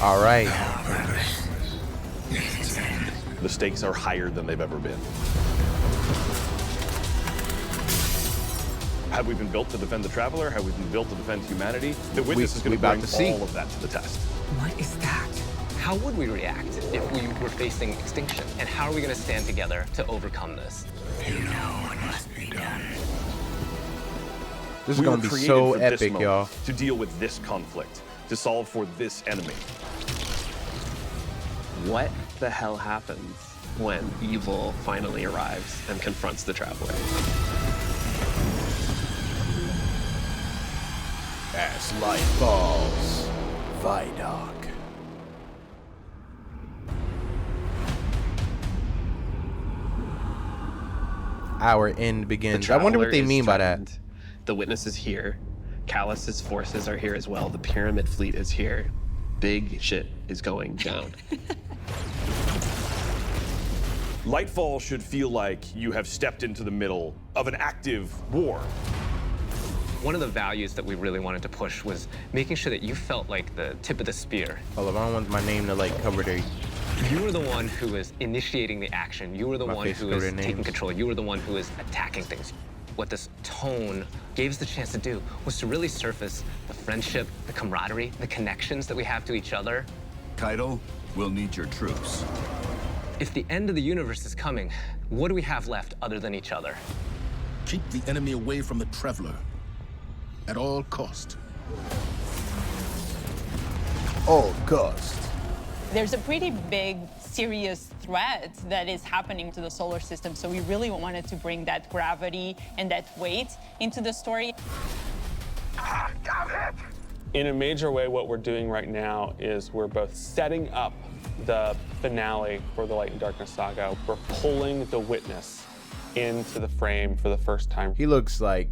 All right. The stakes are higher than they've ever been. Have we been built to defend the Traveler? Have we been built to defend humanity? The Witness is going to bring all of that to the test. What is that? How would we react if we were facing extinction? And how are we going to stand together to overcome this? You know what must be done. This is going to be so epic, y'all. To deal with this conflict, to solve for this enemy. What the hell happens when evil finally arrives and confronts the Traveler? As light falls, Vidoc. Our end begins. I wonder what they mean by that. The Witness is here. Callus's forces are here as well. The Pyramid fleet is here. Big shit is going down. Lightfall should feel like you have stepped into the middle of an active war. One of the values that we really wanted to push was making sure that you felt like the tip of the spear. Hold on, I don't want my name to like cover the... You were the one who was initiating the action. You were the one who was taking control. You were the one who was attacking things. What this tone gave us the chance to do was to really surface the friendship, the camaraderie, the connections that we have to each other. Kaido, we'll need your troops. If the end of the universe is coming, what do we have left other than each other? Keep the enemy away from the Traveler. At all cost. All cost. There's a pretty big, serious threat that is happening to the solar system, so we really wanted to bring that gravity and that weight into the story. In a major way, what we're doing right now is we're both setting up the finale for the Light and Darkness saga. We're pulling the Witness into the frame for the first time. He looks like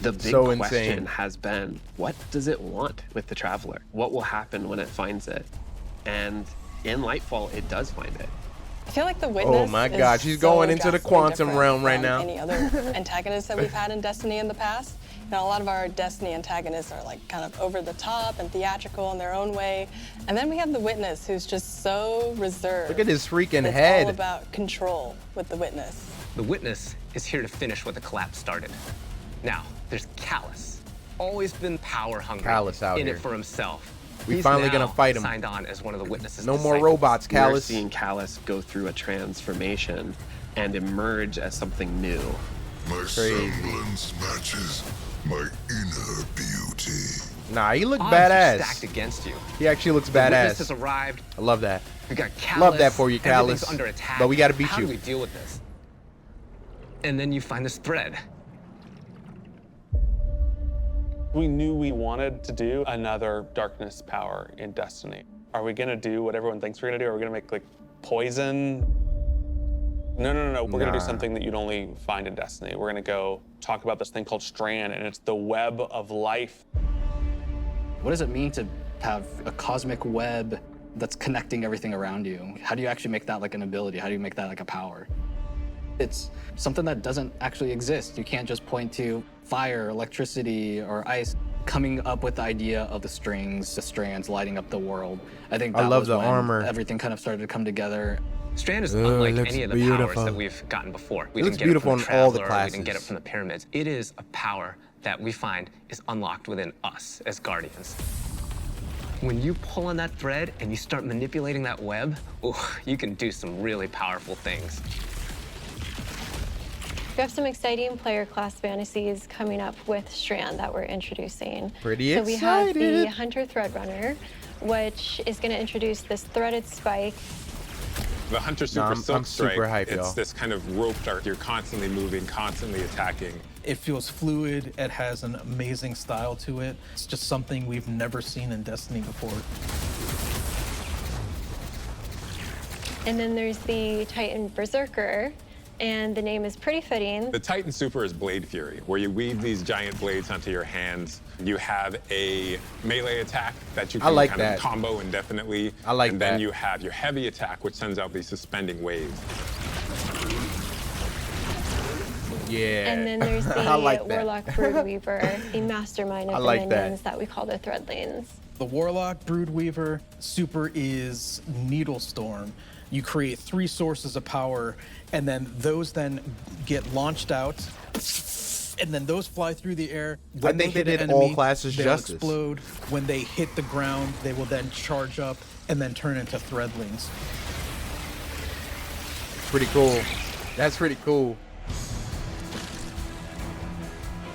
the big so question insane. has been, what does it want with the Traveler? What will happen when it finds it? And in Lightfall, it does find it. I feel like the Witness. Oh my God, she's going into the quantum realm right now. Any other antagonists that we've had in Destiny in the past? You know, a lot of our Destiny antagonists are like kind of over the top and theatrical in their own way. And then we have the Witness, who's just so reserved. Look at his freaking it's head. All about control with the Witness. The Witness is here to finish what the collapse started. Now, there's Callus. Always been power hungry. Callus out in here. It for himself. We finally now gonna fight him. Signed on as one of the Witnesses. No more disciples. robots, We're Callus. seeing Callus go through a transformation and emerge as something new. My semblance matches my inner beauty. Nah, he look Odds are badass. stacked against you. He actually looks The Witness badass. has arrived. I love that. We got Callus. Love that for you, Callus. Everything's under attack. But we gotta beat How you. do we deal with this? And then you find this thread. We knew we wanted to do another darkness power in Destiny. Are we gonna do what everyone thinks we're gonna do? Are we gonna make like poison? No. We're gonna do something that you'd only find in Destiny. We're gonna go talk about this thing called Strand, and it's the web of life. What does it mean to have a cosmic web that's connecting everything around you? How do you actually make that like an ability? How do you make that like a power? It's something that doesn't actually exist. You can't just point to fire, electricity, or ice. Coming up with the idea of the strings, the strands lighting up the world. I think that love was the when armor. everything kind of started to come together. Strand is unlike looks any of the beautiful. powers that we've gotten before. We It looks didn't get it from beautiful the in all the Traveler, we didn't get it classes. from the pyramids. It is a power that we find is unlocked within us as Guardians. When you pull on that thread and you start manipulating that web, ooh, you can do some really powerful things. We have some exciting player class fantasies coming up with Strand that we're introducing. Pretty So we have the excited. Hunter Threadrunner, which is going to introduce this threaded spike. The Hunter Super Silk I'm Strike, super hyped, it's y'all. this kind of rope dart. You're constantly moving, constantly attacking. It feels fluid. It has an amazing style to it. It's just something we've never seen in Destiny before. And then there's the Titan Berserker, and the name is pretty fitting. The Titan Super is Blade Fury, where you weave these giant blades onto your hands. You have a melee attack that you can like kind that. of combo indefinitely. I like and that. then you have your heavy attack, which sends out these suspending waves. Yeah. And then there's the I like that. Warlock Broodweaver, the mastermind I of the like that. minions that we call the Threadlings. The Warlock, Broodweaver, super is Needle Storm. You create 3 sources of power, and then those then get launched out, and then those fly through the air. When I think they they hit did an enemy, all classes they'll justice. explode. When they hit the ground, they will then charge up and then turn into Threadlings. Pretty cool. That's pretty cool.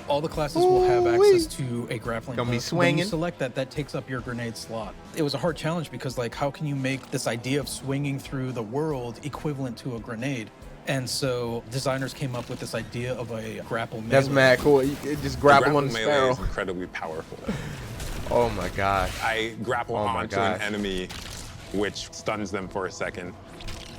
All the classes will have access to a grappling Gonna be hook. swinging. When you select that, that takes up your grenade slot. It was a hard challenge because, like, how can you make this idea of swinging through the world equivalent to a grenade? And so designers came up with this idea of a grapple melee. That's mad cool. You can just grapple on the melee sparrow. is incredibly powerful. Oh my god. I grapple Oh my onto gosh. an enemy, which stuns them for a second.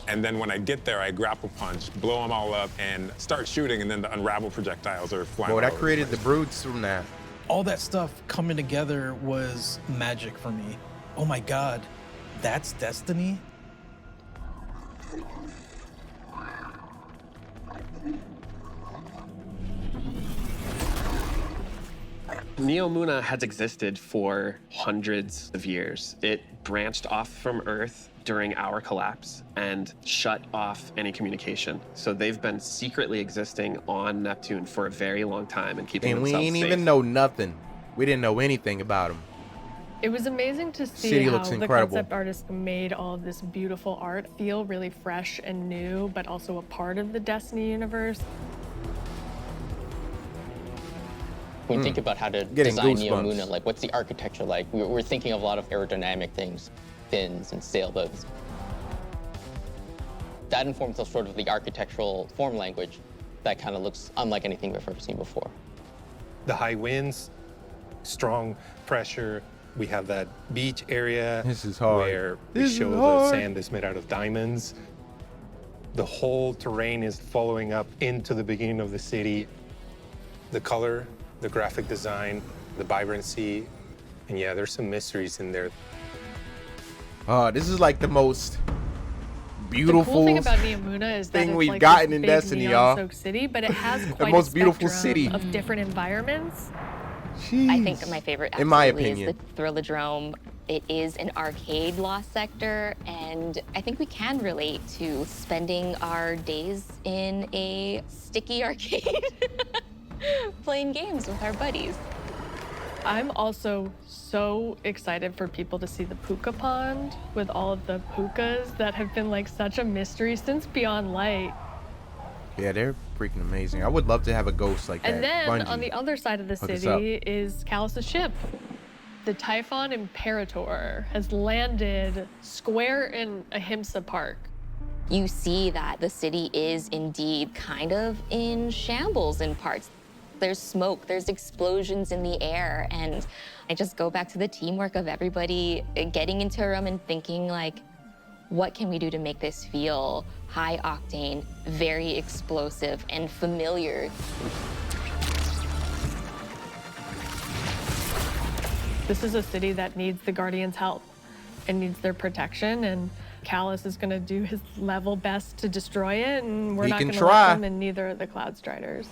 And then when I get there, I grapple punch, blow them all up, and start shooting, and then the unravel projectiles are flying. Boy, all that over created the place. broods from that. All that stuff coming together was magic for me. Oh my god, that's Destiny? Neomuna has existed for hundreds of years. It branched off from Earth during our collapse and shut off any communication. So they've been secretly existing on Neptune for a very long time and keeping And we themselves ain't safe. even know nothing. We didn't know anything about them. It was amazing to see City how looks the incredible. concept artists made all of this beautiful art feel really fresh and new, but also a part of the Destiny universe. When you think about how to Getting design goosebumps. Neomuna, like what's the architecture like? We're thinking of a lot of aerodynamic things, fins and sailboats. That informs us sort of the architectural form language that kind of looks unlike anything we've ever seen before. The high winds, strong pressure. We have that beach area This is hard. where This we is show the hard. sand is made out of diamonds. The whole terrain is following up into the beginning of the city. The color, the graphic design, the vibrancy, and yeah, there's some mysteries in there. This is like the most beautiful The cool thing about Neomuna is that thing it's we've like gotten this in big Destiny, neon y'all. soaked city, but it has quite most a beautiful spectrum city. of different environments. I think my favorite In my absolutely opinion. is the Thrillodrome. It is an arcade lost sector, and I think we can relate to spending our days in a sticky arcade playing games with our buddies. I'm also so excited for people to see the puka pond with all of the pukas that have been like such a mystery since Beyond Light. Yeah, they're freaking amazing. I would love to have a ghost like that. And then Bungie. on the other side of the Hook us city is Callus's ship. The Typhon Imperator has landed square in Ahimsa Park. You see that the city is indeed kind of in shambles in parts. There's smoke, there's explosions in the air, and I just go back to the teamwork of everybody getting into a room and thinking like, what can we do to make this feel high octane, very explosive, and familiar? This is a city that needs the Guardians' help and needs their protection, and Callus is gonna do his level best to destroy it, and we're He not can gonna try. let them, and neither are the Cloud Striders.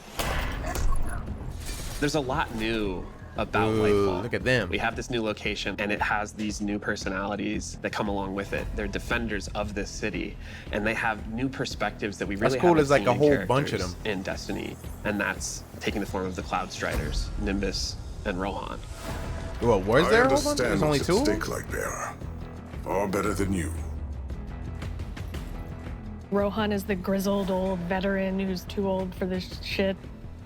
There's a lot new about Ooh, Lightfall. look at them. We have this new location, and it has these new personalities that come along with it. They're defenders of this city, and they have new perspectives that we really That's cool, haven't there's like seen a in whole bunch of characters in Destiny, and that's taking the form of the Cloud Striders, Nimbus, and Rohan. Well, was I there a whole bunch? understand There's only what's two? at stake, Lightbearer. Far better than you. Rohan is the grizzled old veteran who's too old for this shit.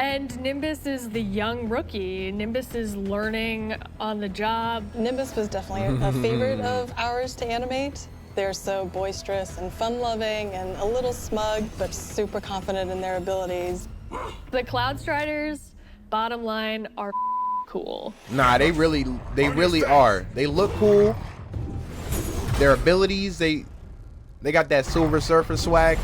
And Nimbus is the young rookie. Nimbus is learning on the job. Nimbus was definitely a favorite of ours to animate. They're so boisterous and fun-loving and a little smug, but super confident in their abilities. The Cloud Striders, bottom line, are cool. Nah, they really are. They look cool. Their abilities, they got that Silver Surfer swag.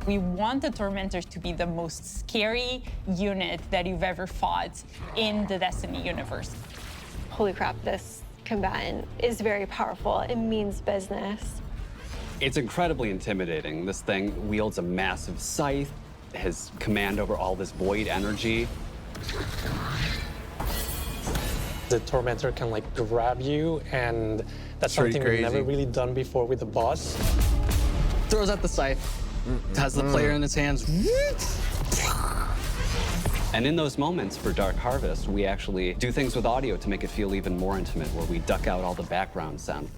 We want the Tormentors to be the most scary unit that you've ever fought in the Destiny universe. Holy crap, this combatant is very powerful. It means business. It's incredibly intimidating. This thing wields a massive scythe, has command over all this void energy. The Tormentor can like grab you, and that's Pretty something we've never crazy. really done before with the boss. Throws out the scythe, has the player in his hands. And in those moments for Dark Harvest, we actually do things with audio to make it feel even more intimate, where we duck out all the background sound.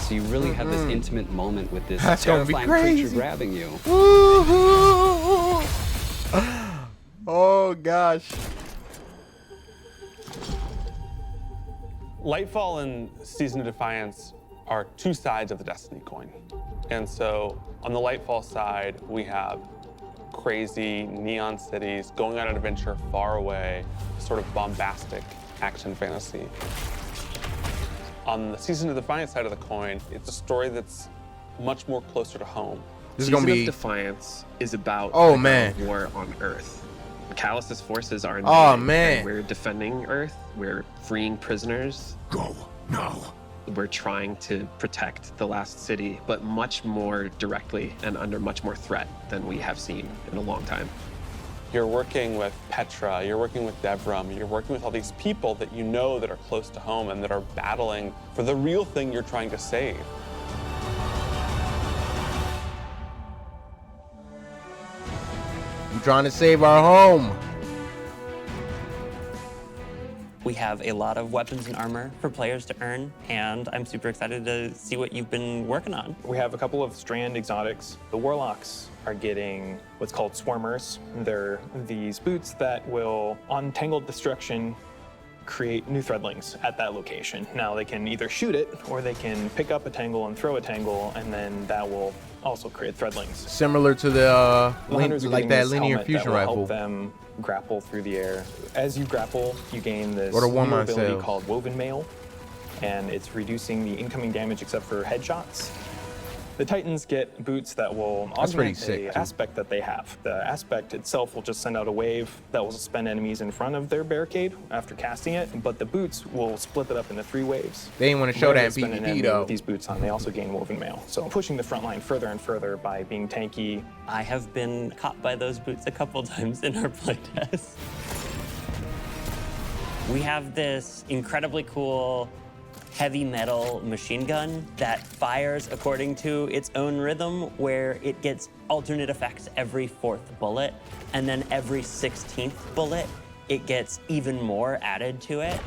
So you really have this intimate moment with this That's gonna be terrifying creature crazy. grabbing you. Oh gosh. Lightfall and Season of Defiance are two sides of the Destiny coin. And so on the Lightfall side, we have crazy neon cities going on an adventure far away, sort of bombastic action fantasy. On the Season of Defiance side of the coin, it's a story that's much more closer to home. This is gonna Season be. of Defiance is about Oh, the man. war on Earth. Callus's forces are invading, Oh, man. and we're defending Earth. We're freeing prisoners. Go now. We're trying to protect the last city, but much more directly and under much more threat than we have seen in a long time. You're working with Petra, you're working with Devram, you're working with all these people that you know that are close to home and that are battling for the real thing you're trying to save. I'm trying to save our home. We have a lot of weapons and armor for players to earn, and I'm super excited to see what you've been working on. We have a couple of strand exotics. The warlocks are getting what's called swarmers. They're these boots that will, on tangled destruction, create new threadlings at that location. Now they can either shoot it or they can pick up a tangle and throw a tangle, and then that will also create threadlings. Similar to the hunters are like getting that this linear helmet fusion that will rifle. help them grapple through the air. As you grapple, you gain this Or the new one-man ability sales. called Woven Mail, and it's reducing the incoming damage except for headshots. The Titans get boots that will That's pretty augment sick, the too. aspect that they have. The aspect itself will just send out a wave that will suspend enemies in front of their barricade after casting it, but the boots will split it up into 3 waves. They didn't want to show Whenever that they in spend an PvP enemy though. with these boots on, they also gain Woven Mail. So pushing the front line further and further by being tanky. I have been caught by those boots a couple times in our playtest. We have this incredibly cool heavy metal machine gun that fires according to its own rhythm, where it gets alternate effects every 4th bullet, and then every 16th bullet, it gets even more added to it.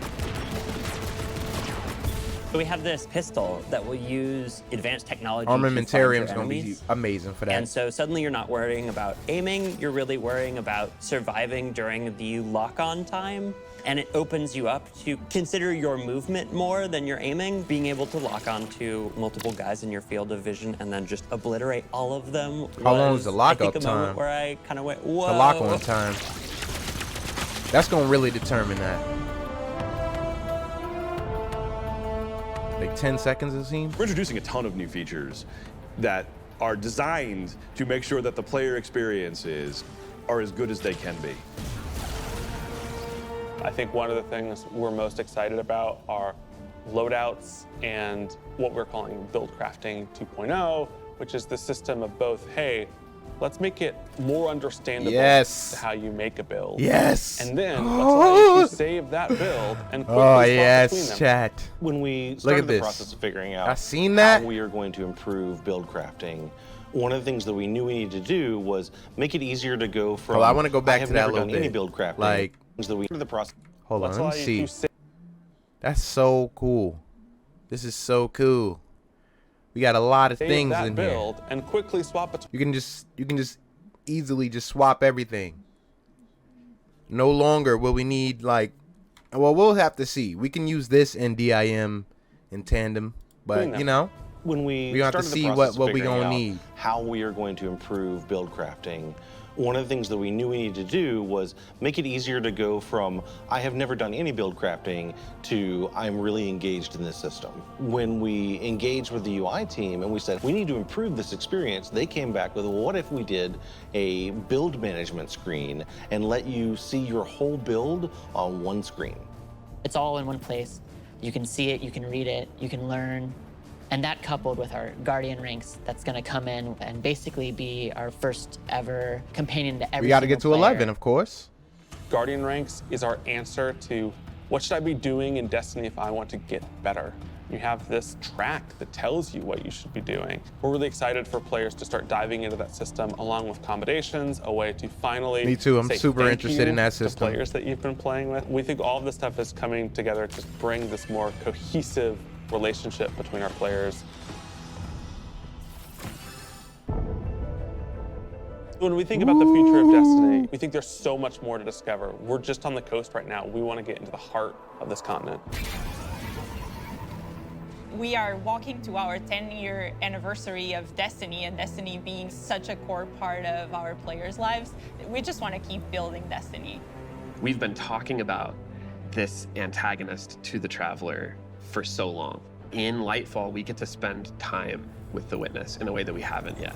So we have this pistol that will use advanced technology to find your Armamentarium's gonna be enemies. amazing for that. And so suddenly you're not worrying about aiming, you're really worrying about surviving during the lock-on time. And it opens you up to consider your movement more than your aiming, being able to lock on to multiple guys in your field of vision and then just obliterate all of them. How long is was, the lockup I think, a moment time? where I kind of went, whoa. The lock-on time. That's gonna really determine that. Like 10 seconds, it seems. We're introducing a ton of new features that are designed to make sure that the player experiences are as good as they can be. I think one of the things we're most excited about are loadouts and what we're calling build crafting 2.0, which is the system of both, hey, let's make it more understandable Yes. how you make a build. Yes. And then let's allow you to save that build and quickly Oh swap between yes, them. chat. When we Look at started the this. process of figuring out I seen that. how we are going to improve build crafting, one of the things that we knew we needed to do was make it easier to go from. Hold on, I want to go back have to that a never little done any bit. build crafting. Like, things that we started the process. hold on, Let's let allow me you see. to That's so cool. This is so cool. We got a lot of save things that in here. build and quickly swap between. You can just easily just swap everything. No longer will we need like, well, we'll have to see. We can use this in DIM in tandem, but you know, when we have to started see the process what of we figuring gonna out need. how we are going to improve build crafting, one of the things that we knew we needed to do was make it easier to go from I have never done any build crafting to I'm really engaged in this system. When we engaged with the UI team and we said we need to improve this experience, they came back with, well, what if we did a build management screen and let you see your whole build on one screen? It's all in one place. You can see it, you can read it, you can learn. And that coupled with our Guardian ranks, that's gonna come in and basically be our first ever companion to every we got to get to single player. 11, of course. Guardian ranks is our answer to What should I be doing in Destiny if I want to get better? You have this track that tells you what you should be doing. We're really excited for players to start diving into that system along with accommodations, a way to finally Me too. I'm say super thank interested you in that to system. players that you've been playing with. We think all of this stuff is coming together to bring this more cohesive relationship between our players. When we think about the future of Destiny, we think there's so much more to discover. We're just on the coast right now. We want to get into the heart of this continent. We are walking to our 10-year anniversary of Destiny, and Destiny being such a core part of our players' lives. We just want to keep building Destiny. We've been talking about this antagonist to the Traveler for so long. In Lightfall, we get to spend time with the Witness in a way that we haven't yet.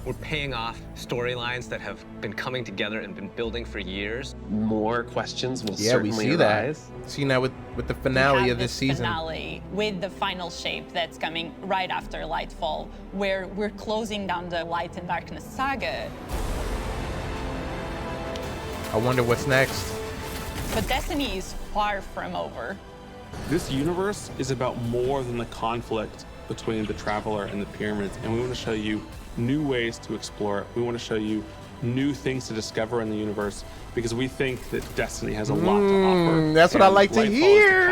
We're paying off storylines that have been coming together and been building for years. More questions will Yeah, we certainly see arise. that. Seen that with the finale We have of this season. Finale with the final shape that's coming right after Lightfall, where we're closing down the Light and Darkness saga. I wonder what's next. But Destiny is far from over. This universe is about more than the conflict between the Traveler and the Pyramids, and we want to show you new ways to explore it. We want to show you new things to discover in the universe because we think that Destiny has a lot to offer. That's what I like to Lightfall is the hear.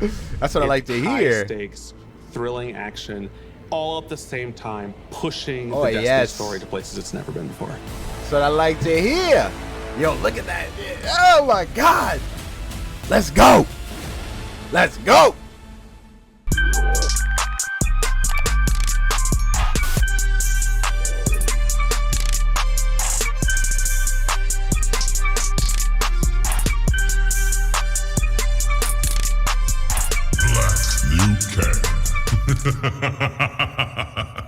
catalyst. That's what I like to hear. High stakes, thrilling action, all at the same time, pushing Oh, the Destiny yes. story to places it's never been before. That's what I like to hear. Yo, look at that. Oh my God. Let's go. Let's go. BlackLiuKang.